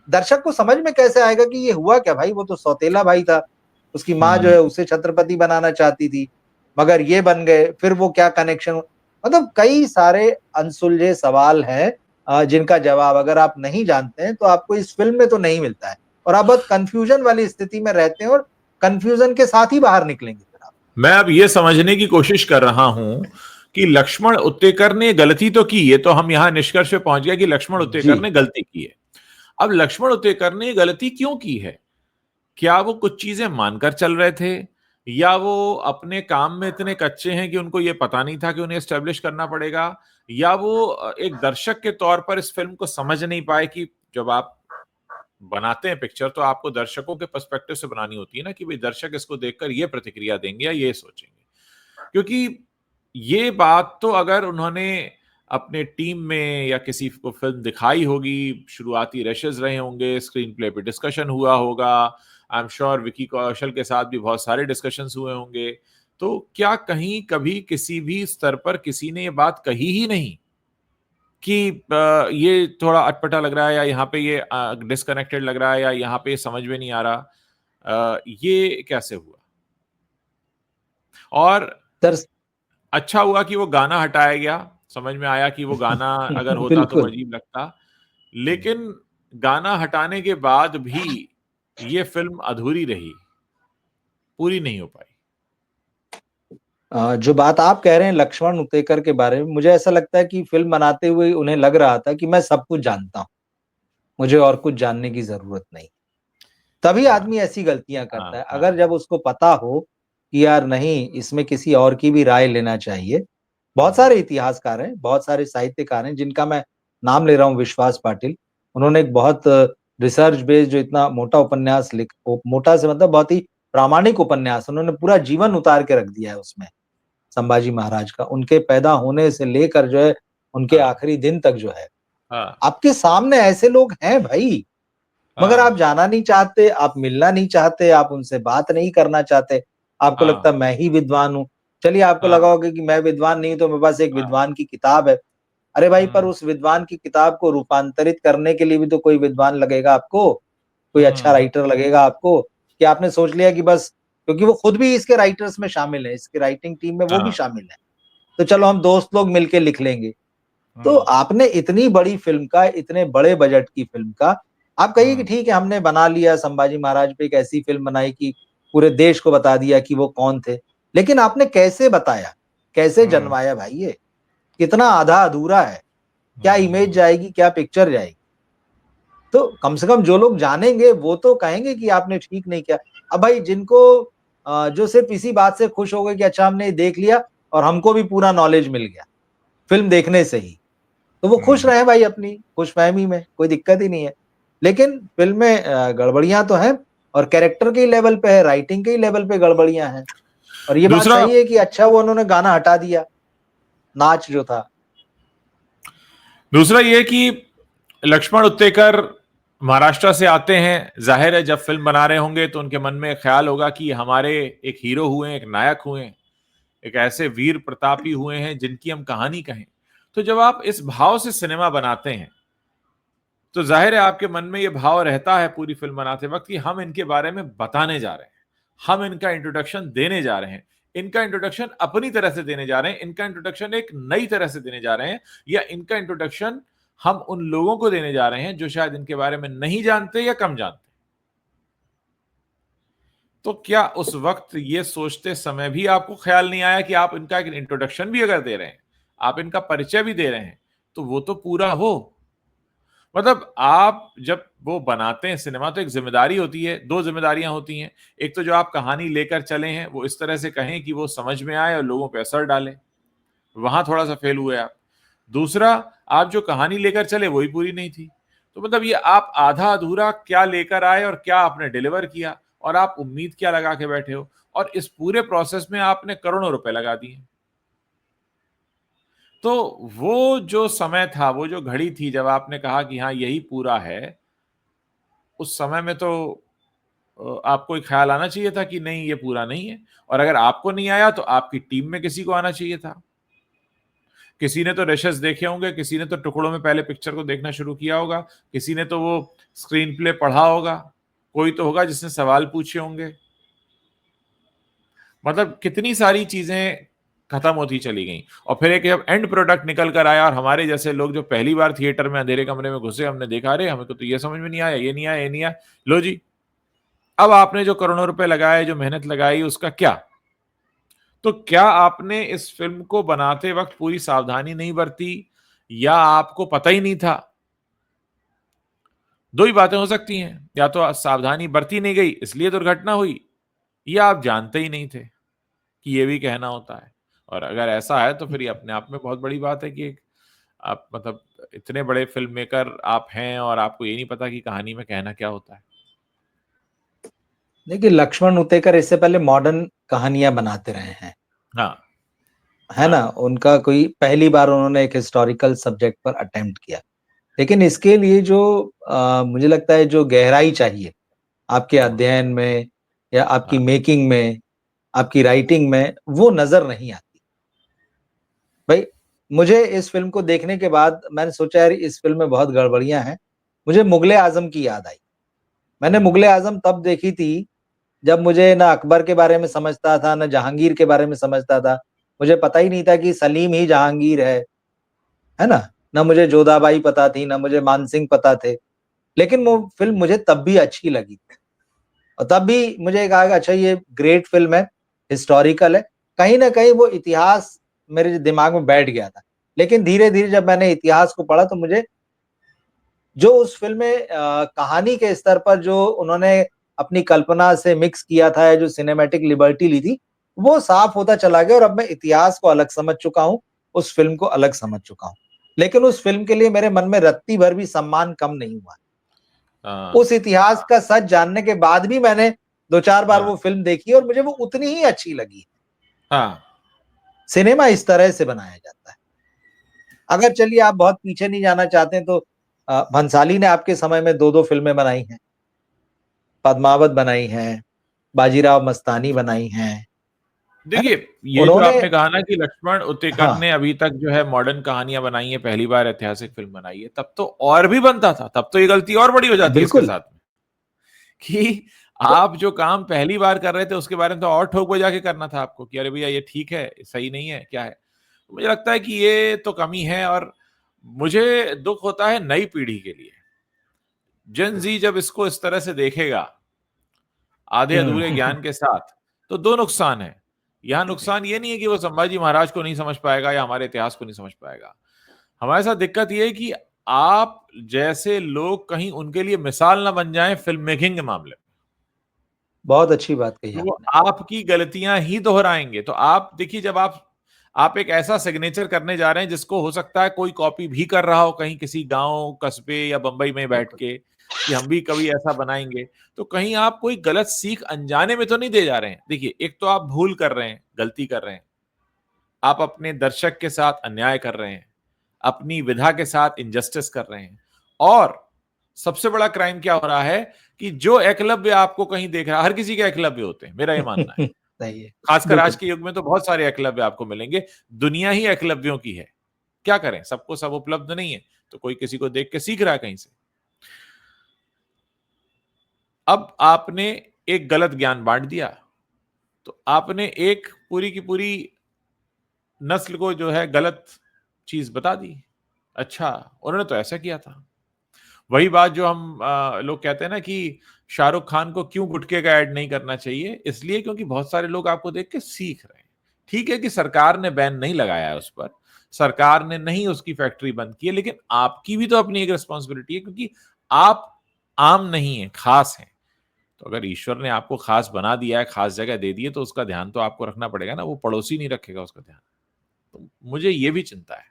दर्शक को समझ में कैसे आएगा कि ये हुआ क्या भाई? वो तो सौतेला भाई था। उसकी माँ जो हुँ, है उसे छत्रपति बनाना चाहती थी, मगर ये बन गए, फिर वो क्या कनेक्शन मतलब कई सारे अनसुलझे सवाल हैं जिनका जवाब अगर आप नहीं जानते हैं, तो आपको इस फ़िल्म में तो नहीं मिलता है और आप बहुत कन्फ्यूज़न वाली स्थिति में रहते हैं और कन्फ्यूज़न के साथ ही बाहर निकलेंगे फिर आप। मैं अब ये समझने की कोशिश कर रहा हूं कि लक्ष्मण उत्तेकर ने गलती तो की, ये तो हम यहां निष्कर्ष पे पहुंच गए कि लक्ष्मण जी। उत्तेकर ने गलती की है। अब लक्ष्मण उत्तेकर ने गलती क्यों की है? क्या वो कुछ चीजें मानकर चल रहे थे, या वो अपने काम में इतने कच्चे हैं कि उनको ये पता नहीं था कि उन्हें एस्टेब्लिश करना पड़ेगा, या वो एक दर्शक के तौर पर इस फिल्म को समझ नहीं पाए कि जब आप बनाते हैं पिक्चर तो आपको दर्शकों के पर्सपेक्टिव से बनानी होती है ना, कि भाई दर्शक इसको देखकर ये प्रतिक्रिया देंगे या ये सोचेंगे। क्योंकि ये बात तो अगर उन्होंने अपने टीम में या किसी को फिल्म दिखाई होगी, शुरुआती रशेस रहे होंगे, स्क्रीन प्ले पे डिस्कशन हुआ होगा, I am sure Vicky Kaushal के साथ भी बहुत सारे डिस्कशंस हुए होंगे, तो क्या कहीं कभी किसी भी स्तर पर किसी ने ये बात कही ही नहीं कि ये थोड़ा अटपटा लग रहा है, या यहाँ पे ये डिस्कनेक्टेड लग रहा है, या यहाँ पे ये समझ में नहीं आ रहा, ये कैसे हुआ? और सर अच्छा हुआ कि वो गाना हटाया गया, समझ में आया कि वो गाना अगर होता तो बिल्कुल। अजीब लगता। लेकिन गाना हटाने के बाद भी ये फ़िल्म अधूरी रही, पूरी नहीं हो पाई। जो बात आप कह रहे हैं लक्ष्मण उतेकर के बारे में, मुझे ऐसा लगता है कि फ़िल्म बनाते हुए उन्हें लग रहा था कि मैं सब कुछ जानता हूँ, मुझे और कुछ जानने की ज़रूरत नहीं। तभी हाँ, आदमी ऐसी गलतियाँ हाँ, करता है। हाँ, अगर जब उसको पता हो कि यार नहीं, इसमें किसी और की भी राय लेना चाहिए। बहुत हुँ, सारे इतिहासकार हैं, बहुत सारे साहित्यकार हैं, जिनका मैं नाम ले रहा हूँ विश्वास पाटिल। उन्होंने एक बहुत रिसर्च बेस्ड जो इतना मोटा उपन्यास मोटा से मतलब बहुत ही प्रामाणिक उपन्यास, उन्होंने पूरा जीवन उतार के रख दिया है उसमें, संभाजी महाराज का। उनके पैदा होने से लेकर जो है, उनके हाँ, आखिरी दिन तक जो है। हाँ, आपके सामने ऐसे लोग हैं भई। मगर हाँ, आप जाना नहीं चाहते, आप मिलना नहीं चाहते, आप उनसे बात नहीं करना चाहते। आपको लगता हाँ, है मैं ही विद्वान हूँ। चलिए आपको हाँ, लगा होगा कि मैं विद्वान नहीं हूँ तो मेरे पास एक हाँ, विद्वान की किताब है। अरे भाई पर हुँ, उस विद्वान की किताब को रूपांतरित करने के लिए भी तो कोई विद्वान लगेगा आपको, कोई अच्छा हुँ, राइटर लगेगा आपको। कि आपने सोच लिया कि बस क्योंकि वो खुद भी इसके राइटर्स में शामिल है, इसकी राइटिंग टीम में वो भी हाँ, शामिल है। तो चलो हम दोस्त लोग मिलके लिख लेंगे। तो हुँ, आपने इतनी बड़ी फ़िल्म का, इतने बड़े बजट की फ़िल्म का, आप कहिए कि हुँ, ठीक है हमने बना लिया संभाजी महाराज पे एक ऐसी फ़िल्म बनाई कि पूरे देश को बता दिया कि वो कौन थे। लेकिन आपने कैसे बताया? कैसे हुँ, जनवाया भाई ये? कितना आधा-अधूरा है। क्या हुँ, इमेज हुँ, जाएगी, क्या पिक्चर जाएगी? तो कम से कम जो लोग जानेंगे वो तो कहेंगे कि आपने ठीक नहीं किया। अब भाई जिनको जो सिर्फ़ इसी बात से खुश हो गए कि अच्छा हमने ये देख लिया और हमको भी पूरा नॉलेज मिल गया, फ़िल्म देखने से ही। तो वो खुश हुँ। रहे भाई अपनी खुशफ़हमी में, कोई दिक्कत ही नहीं है। लेकिन फ़िल्म में गड़बड़ियाँ तो हैं और कैरेक्टर के ही लेवल पे है, राइटिंग के ही लेवल पे गड़बड़ियाँ हैं। और ये बात दूसरा सही है कि अच्छा वो उन्होंने गाना हटा दिया, नाच जो था। दूसरा ये कि लक्ष्मण उत्तेकर महाराष्ट्र से आते हैं, जाहिर है जब फ़िल्म बना रहे होंगे तो उनके मन में ख़्याल होगा कि हमारे एक हीरो हुए हैं, एक नायक हुए हैं, एक ऐसे वीर प्रतापी हुए हैं जिनकी हम कहानी कहें। तो जब आप इस भाव से सिनेमा बनाते हैं, तो ज़ाहिर है आपके मन में ये भाव रहता है पूरी फ़िल्म बनाते वक़्त कि हम इनके बारे में बताने जा रहे हैं। हम इनका इंट्रोडक्शन देने जा रहे हैं। इनका इंट्रोडक्शन अपनी तरह से देने जा रहे हैं। इनका इंट्रोडक्शन एक नई तरह से देने जा रहे हैं, या इनका इंट्रोडक्शन हम उन लोगों को देने जा रहे हैं जो शायद इनके बारे में नहीं जानते या कम जानते। तो क्या उस वक़्त ये सोचते समय भी आपको ख़्याल नहीं आया कि आप इनका एक इंट्रोडक्शन भी अगर दे रहे हैं, आप इनका परिचय भी दे रहे हैं, तो वो तो पूरा हो। मतलब आप जब वो बनाते हैं सिनेमा तो एक ज़िम्मेदारी होती है, 2 ज़िम्मेदारियाँ होती हैं। एक तो जो आप कहानी लेकर चले हैं, वो इस तरह से कहें कि वो समझ में आए और लोगों पे असर डाले, वहाँ थोड़ा-सा फ़ेल हुए आप। दूसरा, आप जो कहानी लेकर चले वो ही पूरी नहीं थी। तो मतलब ये आप आधा-अधूरा क्या लेकर आए और क्या आपने डिलीवर किया, और आप उम्मीद क्या लगा के बैठे हो, और इस पूरे प्रोसेस में आपने करोड़ों रुपए लगा दिए। तो वो जो समय था, वो जो घड़ी थी जब आपने कहा कि हाँ, यही पूरा है, उस समय में तो आपको एक ख़्याल आना चाहिए था कि नहीं ये पूरा नहीं है, और अगर आपको नहीं आया तो आपकी टीम में किसी को आना चाहिए था। किसी ने तो रशेस देखे होंगे, किसी ने तो टुकड़ों में पहले पिक्चर को देखना शुरू किया होगा, किसी ने तो वो स्क्रीन प्ले पढ़ा होगा, कोई तो होगा जिसने सवाल पूछे होंगे। मतलब कितनी सारी चीज़ें खत्म होती चली गईं, और फिर एक जब एंड प्रोडक्ट निकल कर आया और हमारे जैसे लोग जो पहली बार थिएटर में अंधेरे कमरे में घुसे, हमने देखा अरे! हमें को तो ये समझ में नहीं आया, ये नहीं आया, ये नहीं आया। लो जी, अब आपने जो करोड़ों रुपए लगाए, जो मेहनत लगाई उसका क्या? तो क्या आपने इस फिल्म को बनाते वक्त पूरी सावधानी नहीं बरती, या आपको पता ही नहीं था? दो ही बातें हो सकती हैं, या तो सावधानी बरती नहीं गई इसलिए दुर्घटना हुई, या आप जानते ही नहीं थे कि ये भी कहना होता है। और अगर ऐसा है तो फिर ये अपने आप में बहुत बड़ी बात है कि आप मतलब इतने बड़े फिल्म मेकर आप हैं और आपको ये नहीं पता कि कहानी में कहना क्या होता है। देखिए, लक्ष्मण उतेकर इससे पहले मॉडर्न कहानियां बनाते रहे हैं, हाँ, है ना? हाँ, उनका कोई पहली बार उन्होंने एक हिस्टोरिकल सब्जेक्ट पर अटेम्प्ट किया। लेकिन इसके लिए जो मुझे लगता है जो गहराई चाहिए आपके अध्ययन में या आपकी हाँ, मेकिंग में, आपकी राइटिंग में, वो नज़र नहीं आती। भई, मुझे इस फ़िल्म को देखने के बाद मैंने सोचा यार इस फ़िल्म में बहुत गड़बड़ियाँ हैं। मुझे मुग़ल-ए-आज़म की याद आई। मैंने हुँ, मुग़ल-ए-आज़म तब देखी थी जब मुझे ना अकबर के बारे में समझता था, ना जहांगीर के बारे में समझता था। मुझे पता ही नहीं था कि सलीम ही जहांगीर है ना? ना मुझे जोधाबाई पता थी, ना मुझे मानसिंह पता थे। लेकिन वो फ़िल्म मुझे तब भी अच्छी लगी और तब भी मुझे कहा कि अच्छा ये ग्रेट फ़िल्म है, हिस्टोरिकल है। कहीं न कहीं वो इतिहास मेरे दिमाग में बैठ गया था। लेकिन धीरे-धीरे जब मैंने इतिहास को पढ़ा तो मुझे जो उस फ़िल्म में कहानी के स्तर पर जो उन्होंने अपनी कल्पना से मिक्स किया था या जो सिनेमैटिक लिबर्टी ली थी, वो साफ़ होता चला गया और अब मैं इतिहास को अलग समझ चुका हूँ, उस फ़िल्म को अलग समझ चुका हूँ। लेकिन उस फ़िल्म के लिए मेरे मन में रत्ती भर भी सम्मान कम नहीं हुआ। हाँ, उस इतिहास का सच जानने के बाद भी मैंने 2-4 बार हाँ, वो फ़िल्म देखी और मुझे वो उतनी ही अच्छी लगी। हाँ, सिनेमा इस तरह से बनाया जाता है। अगर चलिए आप बहुत पीछे नहीं जाना चाहते हैं तो भंसाली ने आपके समय में 2-2 फ़िल्में बनाई हैं। पद्मावत बनाई हैं, बाजीराव मस्तानी बनाई हैं, है ना? देखिए, ये जो उन्होंने आपने कहा ना कि लक्ष्मण उतेकर हाँ, ने अभी तक जो है मॉडर्न कहानियाँ बनाई हैं, पहली बार ऐतिहासिक फ़िल्म बनाई है, तब तो और भी बनता था, तब तो ये गलती और बड़ी हो जाती है इसके बिल्कुल। साथ में, कि तो आप जो काम पहली बार कर रहे थे, उसके बारे में तो और ठोक बजा के करना था आपको कि अरे भैया ये ठीक है, सही नहीं है, क्या है? मुझे लगता है कि ये तो कमी है, और मुझे दुःख होता है नई पीढ़ी के लिए। जेन ज़ी जब इसको इस तरह से देखेगा, हुँ, आधे-अधूरे ज्ञान के साथ, तो 2 नुकसान हैं। यहाँ नुकसान ये नहीं है कि वो संभाजी महाराज को नहीं समझ पाएगा या हमारे इतिहास को नहीं समझ पाएगा। हमारे साथ दिक्कत ये है कि आप जैसे लोग कहीं उनके लिए मिसाल ना बन जाएँ फ़िल्म मेकिंग के मामले में। बहुत अच्छी बात कही तो वो आपने। आपकी गलतियाँ ही दोहराएँगे। तो आप देखिए, जब आप एक ऐसा सिग्नेचर करने जा रहे हैं जिसको हो सकता है कोई कॉपी भी कर रहा हो कहीं किसी गाँव, कस्बे या बम्बई में बैठ बिल्कुल। के, कि हम भी कभी ऐसा बनाएँगे। तो कहीं आप कोई गलत सीख अनजाने में तो नहीं दे जा रहे हैं। देखिए, एक तो आप भूल कर रहे हैं, गलती कर रहे हैं। आप अपने दर्शक के साथ अन्याय कर रहे हैं। अपनी विधा के साथ इनजस्टिस कर रहे हैं। और सबसे बड़ा क्राइम क्या हो रहा है कि जो एकलव्य आपको कहीं देख रहा है, हर किसी के एकलव्य होते हैं, मेरा ये मानना है। सही है। खासकर आज बिल्कुल। के युग में तो बहुत सारे एकलव्य आपको मिलेंगे। दुनिया ही एकलव्यों की है। क्या करें? सबको सब उपलब्ध नहीं है, तो कोई किसी को देख के सीख रहा है कहीं से। अब आपने एक गलत ज्ञान बाँट दिया, तो आपने एक पूरी की पूरी नस्ल को जो है गलत चीज़ बता दी। अच्छा, उन्होंने तो ऐसा किया था। वही बात जो हम लोग कहते हैं ना कि शाहरुख खान को क्यों गुटखे का ऐड नहीं करना चाहिए, इसलिए क्योंकि बहुत सारे लोग आपको देख के सीख रहे हैं। ठीक है कि सरकार ने बैन नहीं लगाया है उस पर, सरकार ने नहीं उसकी फैक्ट्री बंद की है, लेकिन आपकी भी तो अपनी एक रिस्पॉन्सिबिलिटी है, क्योंकि आप आम नहीं हैं, खास हैं। तो अगर ईश्वर ने आपको खास बना दिया है, खास जगह दे दी है, तो उसका ध्यान तो आपको रखना पड़ेगा ना, वो पड़ोसी नहीं रखेगा उसका ध्यान। तो मुझे ये भी चिंता है।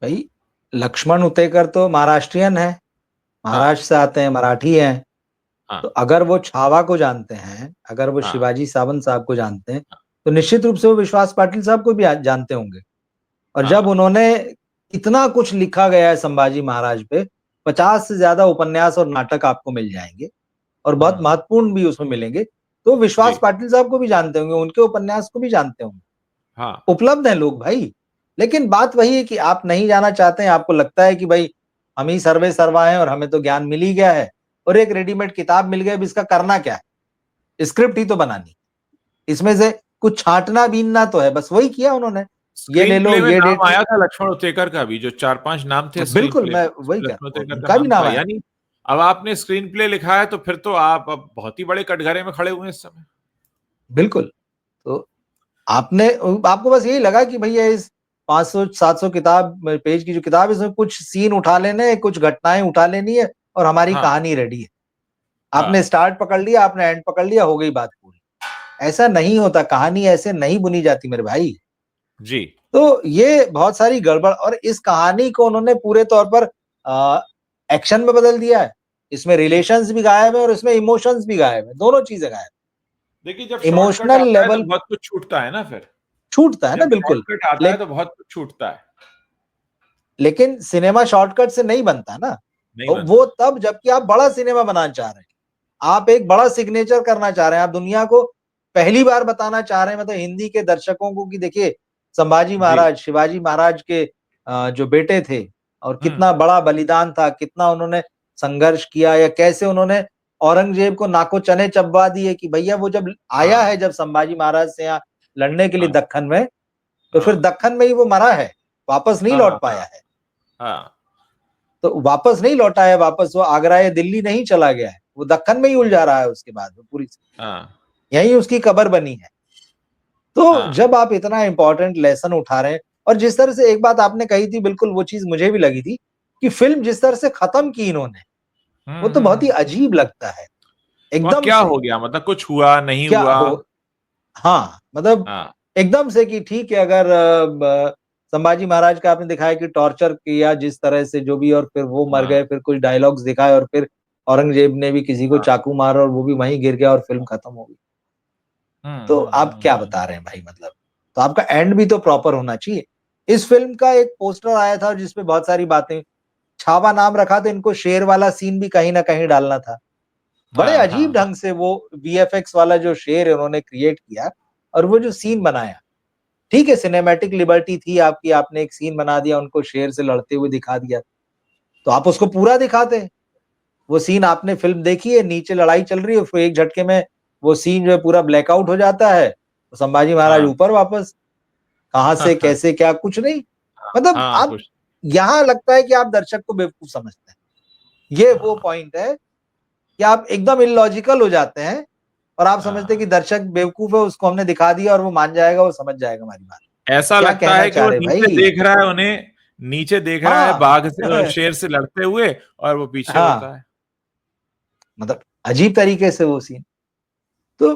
भई, लक्ष्मण उतेकर तो महाराष्ट्रियन हैं, हाँ, महाराष्ट्र से आते हैं, मराठी हैं। हाँ, तो अगर वो छावा को जानते हैं, अगर वो हाँ, शिवाजी सावंत साहब को जानते हैं, हाँ, तो निश्चित रूप से वो विश्वास पाटिल साहब को भी जानते होंगे। और जब हाँ, उन्होंने इतना कुछ लिखा गया है संभाजी महाराज पे, 50 से ज़्यादा उपन्यास और नाटक आपको मिल जाएँगे और बहुत हुँ, महत्वपूर्ण भी उसमें मिलेंगे। तो जी, विश्वास पाटिल साहब को भी जानते होंगे, उनके उपन्यास को भी जानते होंगे। हाँ, उपलब्ध हैं लोग भाई। लेकिन बात वही है कि आप नहीं जाना चाहते हैं, आपको लगता है कि भई हम ही सर्वे सर्वा हैं और हमें तो ज्ञान मिल ही गया है और एक रेडीमेड किताब मिल गई, अब इसका करना क्या है? स्क्रिप्ट ही तो बनानी। इसमें से कुछ छाँटना-बीनना तो है, बस वही किया उन्होंने। ये ले स्क्रीन लो, प्ले में ये नाम डेट आया था लक्ष्मण उतेकर का भी, जो 4-5 नाम थे स्क्रीन बिल्कुल, प्ले मैं में, वही उसमें कह लक्ष्मण रहा हूँ, उतेकर का उनका भी नाम था। नाम आया। यानी अब आपने स्क्रीन प्ले लिखा है, तो फिर तो आप अब बहुत ही बड़े कटघरे में खड़े हुए हैं इस समय। बिल्कुल, तो आपने आपको बस यही लगा कि भैया इस 500-700 किताब पेज की जो किताब है, इसमें कुछ सीन उठा लेने हैं, कुछ घटनाएं उठा लेनी है और हमारी हाँ कहानी रेडी है। हाँ आपने स्टार्ट पकड़ लिया, आपने एंड पकड़ लिया, हो गई बात पूरी। ऐसा नहीं होता, कहानी ऐसे नहीं बुनी जाती मेरे भाई। जी। तो ये बहुत सारी गड़बड़, और इस कहानी को उन्होंने पूरे तौर पर एक्शन में बदल दिया है। इसमें रिलेशंस भी गायब है और इसमें इमोशंस भी गायब है, दोनों चीजें गायब। देखिए, जब शॉर्टकट इमोशनल आता है तो लेवल बहुत कुछ छूटता है ना फिर। छूटता है ना, जब बिल्कुल। शॉर्टकट आता ले, है तो बहुत कुछ छूटता है। लेकिन सिनेमा शॉर्टकट से नहीं बनता ना। नहीं वो बनता। तब जबकि आप बड़ा सिनेमा बनाना चाह रहे हैं, आप एक बड़ा सिग्नेचर करना चाह रहे हैं, आप दुनिया को पहली बार बताना चाह रहे हैं, मतलब हिंदी के दर्शकों को, कि देखिए संभाजी जी। महाराज, शिवाजी महाराज के जो बेटे थे, और हम्म। कितना बड़ा बलिदान था, कितना उन्होंने संघर्ष किया, या कैसे उन्होंने औरंगजेब को नाको चने चबवा दिए, कि भैया वो जब आया हाँ है, जब संभाजी महाराज से यहाँ लड़ने के लिए हाँ दक्कन में, तो फिर हाँ दक्कन में ही वो मरा है, वापस नहीं हाँ लौट हाँ पाया है। हाँ तो वापस नहीं लौटा है, वापस वो आगरा या दिल्ली नहीं चला गया है, वो दक्कन में ही उलझा रहा है उसके बाद में पूरी। हाँ यही उसकी कब्र बनी है। तो हाँ। जब आप इतना इंपॉर्टेंट लेसन उठा रहे हैं, और जिस तरह से एक बात आपने कही थी, बिल्कुल वो चीज मुझे भी लगी थी, कि फिल्म जिस तरह से खत्म की इन्होंने, वो तो बहुत ही हम्म। अजीब लगता है। वहाँ एकदम क्या से हो गया, मतलब कुछ हुआ नहीं क्या हुआ। हो, हाँ मतलब हाँ एकदम से कि ठीक है, अगर संभाजी महाराज का आपने दिखाया कि टॉर्चर किया जिस तरह से, जो भी, और फिर वो मर हाँ गए, फिर कुछ डायलॉग्स दिखाए, और फिर औरंगजेब ने भी किसी को हाँ। चाकू मारा और वो भी वहीं गिर गया और फिल्म खत्म हो गई। तो आप क्या बता रहे हैं भाई, मतलब तो आपका एंड भी तो प्रॉपर होना चाहिए। इस फिल्म का एक पोस्टर आया था जिसपे बहुत सारी बातें, छावा नाम रखा, तो इनको शेर वाला सीन भी कहीं ना कहीं डालना था। बड़े हाँ हाँ अजीब ढंग से वो वीएफएक्स वाला जो शेर है उन्होंने क्रिएट किया, और वो जो सीन बनाया, ठीक है सिनेमैटिक लिबर्टी थी आपकी, आपने एक सीन बना दिया, उनको शेर से लड़ते हुए दिखा दिया, तो आप उसको पूरा दिखाते। वो सीन आपने फिल्म देखी है, नीचे लड़ाई चल रही है, फिर एक झटके में वो सीन जो है पूरा ब्लैकआउट हो जाता है, तो संभाजी महाराज हाँ ऊपर वापस, कहां से हाँ कैसे क्या, कुछ नहीं। मतलब हाँ आप, कुछ। यहां लगता है कि आप दर्शक को बेवकूफ समझते हैं। ये वो हाँ पॉइंट है कि आप एकदम इलॉजिकल हो जाते हैं, और आप समझते हैं कि हाँ। दर्शक बेवकूफ है, उसको हमने दिखा दिया और वो मान जाएगा, वो समझ जाएगा हमारी बात। ऐसा क्या लगता कहना है कि चाह वो रहे नीचे भाई। देख रहा है उन्हें, नीचे देख रहा है हाँ बाघ से और शेर से लड़ते हुए, और वो पीछे हाँ, होता है। मतलब अजीब तरीके से वो सीन। तो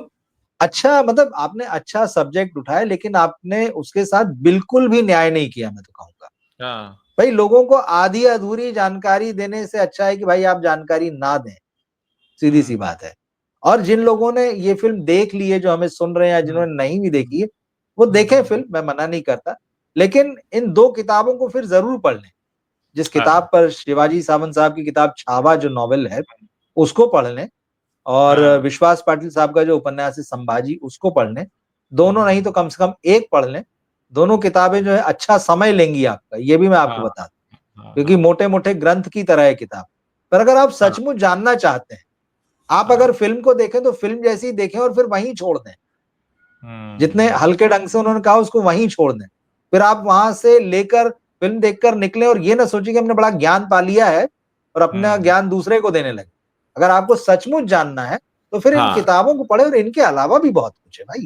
अच्छा, मतलब आपने अच्छा सब्जेक्ट उठाया, लेकिन आपने उसके साथ बिल्कुल भी न्याय नहीं किया, मैं तो कहूंगा। हाँ भाई लोगों को आधी अधूरी जानकारी देने से अच्छा है कि भाई आप जानकारी ना दें, सीधी सी हम्म बात है। और जिन लोगों ने ये फिल्म देख ली है, जो हमें सुन रहे हैं, या हम्म जिन्होंने नहीं भी देखी है, वो देखें हम्म। फिल्म, मैं मना नहीं करता। लेकिन इन दो किताबों को फिर जरूर पढ़ लें। जिस किताब हाँ पर, शिवाजी सावंत साहब की किताब छावा जो नॉवेल है, उसको पढ़ लें, और हाँ। विश्वास पाटिल साहब का जो उपन्यास है संभाजी, उसको पढ़ लें। दोनों नहीं तो हम्म। कम से कम एक पढ़ लें। दोनों किताबें जो है अच्छा समय लेंगी आपका, ये भी मैं आपको हाँ बता दूं, हाँ क्योंकि हाँ मोटे मोटे ग्रंथ की तरह है किताब। पर अगर आप हाँ सचमुच जानना चाहते हैं, आप अगर हाँ। फिल्म को देखें तो फिल्म जैसी ही देखें, और फिर वहीं छोड़ दें। जितने हम्म। हल्के ढंग से उन्होंने कहा, उसको वहीं छोड़ दें। फिर आप वहां से लेकर फिल्म देखकर निकले, और ये ना सोचिए कि हमने बड़ा ज्ञान पा लिया है और अपना हम्म। ज्ञान दूसरे को देने लगे। अगर आपको सचमुच जानना है, तो फिर इन हाँ किताबों को पढ़े, और इनके अलावा भी बहुत कुछ है भाई।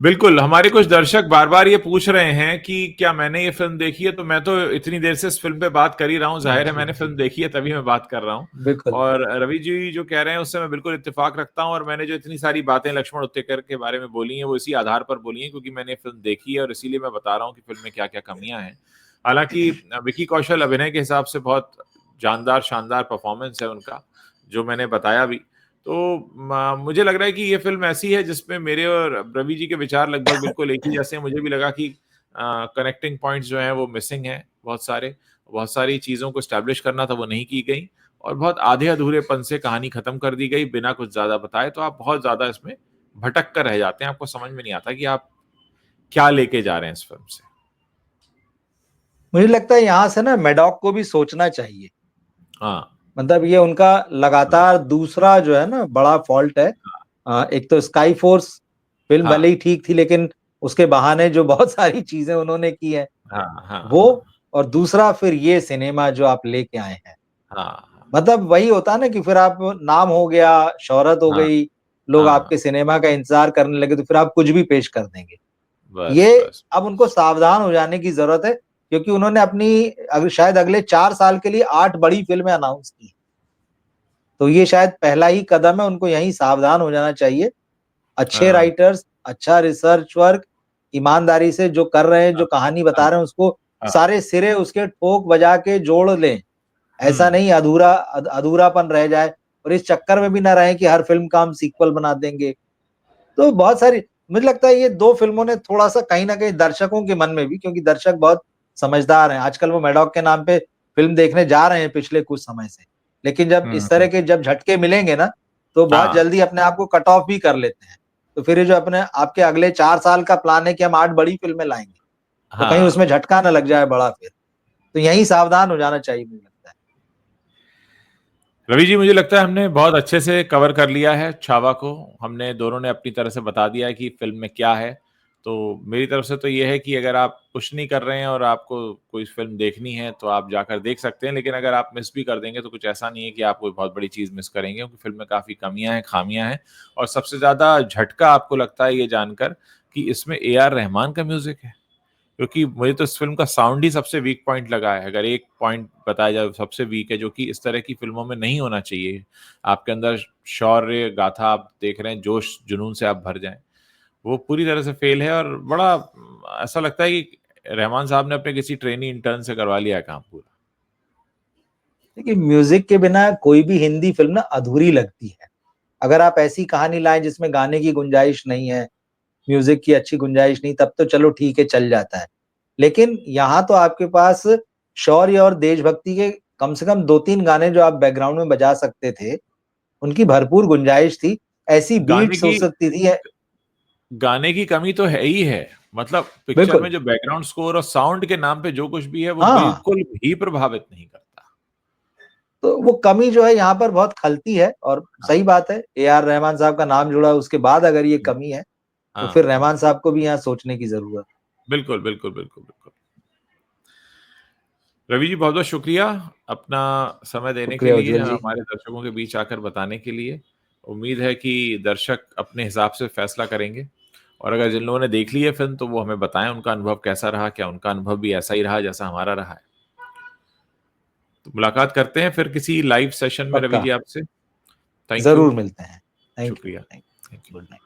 बिल्कुल। हमारे कुछ दर्शक बार बार ये पूछ रहे हैं कि क्या मैंने ये फिल्म देखी है, तो मैं तो इतनी देर से इस फिल्म पे बात कर ही रहा हूँ, जाहिर है जी मैंने जी, फिल्म देखी है तभी मैं बात कर रहा हूँ। बिल्कुल। और रवि जी जो कह रहे हैं उससे मैं बिल्कुल इत्तेफाक रखता हूँ, और मैंने जो इतनी सारी बातें लक्ष्मण उत्तेकर के बारे में बोली हैं वो इसी आधार पर बोली हैं, क्योंकि मैंने फिल्म देखी है और इसीलिए मैं बता रहा हूँ कि फिल्म में क्या क्या कमियां हैं। हालांकि विकी कौशल अभिनय के हिसाब से बहुत जानदार शानदार परफॉर्मेंस है उनका, जो मैंने बताया भी। तो मुझे लग रहा है कि ये फिल्म ऐसी है जिसमें मेरे और रवि जी के विचार लगभग बिल्कुल एक ही जैसे हैं। मुझे भी लगा कि कनेक्टिंग पॉइंट्स जो हैं वो मिसिंग हैं बहुत सारे, बहुत सारी चीज़ों को स्टैब्लिश करना था वो नहीं की गई, और बहुत आधे अधूरेपन से कहानी खत्म कर दी गई बिना कुछ ज़्यादा बताए। तो आप बहुत ज़्यादा इसमें भटक कर रह जाते हैं, आपको समझ में नहीं आता कि आप क्या लेके जा रहे हैं इस फिल्म से। मुझे लगता है यहां से ना मैडॉक को भी सोचना चाहिए। हाँ मतलब ये उनका हाँ लगातार दूसरा जो है ना बड़ा फॉल्ट है। एक तो स्काई फोर्स फिल्म हाँ भले ही ठीक थी, लेकिन उसके बहाने जो बहुत सारी चीजें उन्होंने की है, हाँ हाँ वो, हाँ और दूसरा फिर ये सिनेमा जो आप लेके आए हैं। हाँ मतलब वही होता है ना कि फिर आप, नाम हो गया, शोहरत हो हाँ गई, लोग हाँ आपके सिनेमा का इंतजार करने लगे, तो फिर आप कुछ भी पेश कर देंगे। बस ये बस। अब उनको सावधान हो जाने की जरूरत है, क्योंकि उन्होंने अपनी शायद अगले 4 साल के लिए 8 बड़ी फिल्में अनाउंस की। तो ये शायद पहला ही कदम है, उनको यहीं सावधान हो जाना चाहिए। अच्छे हाँ, राइटर्स, अच्छा रिसर्च वर्क, ईमानदारी से जो कर रहे हैं, हाँ, जो कहानी हाँ, बता रहे हैं, उसको हाँ। सारे सिरे उसके ठोक बजा के जोड़ लें। ऐसा हुँ, नहीं अधूरापन रह जाए, और इस चक्कर में भी ना रहें कि हर फ़िल्म का हम सीक्वल बना देंगे। तो बहुत सारी, मुझे लगता है ये 2 फ़िल्मों ने थोड़ा-सा कहीं न कहीं दर्शकों के मन में भी, क्योंकि दर्शक बहुत समझदार हैं। आजकल वो मैडॉक के नाम पे फ़िल्म देखने जा रहे हैं पिछले कुछ समय से। लेकिन जब हुँ, इस तरह हुँ। के जब झटके मिलेंगे ना, तो बहुत हाँ, जल्दी अपने आप को कट ऑफ भी कर लेते हैं। तो फिर ये जो अपने आपके अगले 4 साल का प्लान है कि हम 8 बड़ी फ़िल्में लाएँगे, तो कहीं हाँ। उसमें झटका ना लग जाए बड़ा फिर। तो यहीं सावधान हो जाना चाहिए, मुझे लगता है। रवि जी, मुझे लगता है हमने बहुत अच्छे से कवर कर लिया है छावा को। हमने दोनों ने अपनी तरह से बता दिया है कि फ़िल्म में क्या है। तो मेरी तरफ से तो ये है कि अगर आप कुछ नहीं कर रहे हैं और आपको कोई फ़िल्म देखनी है, तो आप जाकर देख सकते हैं। लेकिन अगर आप मिस भी कर देंगे, तो कुछ ऐसा नहीं है कि आप कोई बहुत बड़ी चीज़ मिस करेंगे, क्योंकि फ़िल्म में काफ़ी कमियाँ हैं, खामियाँ हैं। और सबसे ज़्यादा झटका आपको लगता है ये जानकर कि इसमें ए आर रहमान का म्यूज़िक है। क्योंकि मुझे तो इस फ़िल्म का साउंड ही सबसे वीक पॉइंट लगा है। अगर एक पॉइंट बताया जाए सबसे वीक है, जो कि इस तरह की फ़िल्मों में नहीं होना चाहिए। आपके अंदर शौर्य गाथा आप देख रहे हैं, जोश जुनून से आप भर जाएँ। वो पूरी तरह से फ़ेल है और बड़ा ऐसा लगता है कि रहमान साहब ने अपने किसी ट्रेनी इंटर्न से करवा लिया है काम पूरा। देखिए, म्यूज़िक के बिना कोई भी हिंदी फ़िल्म ना अधूरी लगती है। अगर आप ऐसी कहानी लाएँ जिसमें गाने की गुंजाइश नहीं है, म्यूज़िक की अच्छी गुंजाइश नहीं, तब तो चलो ठीक है, चल जाता है। लेकिन यहाँ तो आपके पास शौर्य और देशभक्ति के कम से कम 2-3 गाने जो आप बैकग्राउंड में बजा सकते थे, उनकी भरपूर गुंजाइश थी। ऐसी गाने बीट्स हो की सकती थी है। गाने की कमी तो है ही है। मतलब पिक्चर में बिल्कुल। जो बैकग्राउंड स्कोर और साउंड के नाम पे जो कुछ भी है, वो हाँ, बिल्कुल भी प्रभावित नहीं करता। तो वो कमी जो है यहाँ पर बहुत खलती है, और हाँ, सही बात है, ए आर रहमान साहब का नाम जुड़ा उसके बाद अगर ये हुँ, कमी है, तो हाँ, फिर रहमान साहब को भी यहाँ सोचने की ज़रूरत है। बिल्कुल, बिल्कुल, बिल्कुल, बिल्कुल। रवि जी, बहुत-बहुत शुक्रिया अपना समय देने के शुक्रिया लिए, उज्ज्वल जी। हमारे दर्शकों के बीच आकर बताने के लिए। उम्मीद है कि दर्शक अपने हिसाब से फैसला करेंगे और अगर जिन लोगों ने देख ली है फ़िल्म, तो वो हमें बताएँ उनका अनुभव कैसा रहा? क्या उनका अनुभव भी ऐसा ही रहा जैसा हमारा रहा है? तो मुलाकात करते हैं फिर किसी लाइव सेशन में रवि पक्का, जी आपसे। थैंक यू, ज़रूर मिलते हैं। थैंक यू, शुक्रिया। Thank thank you. Good night.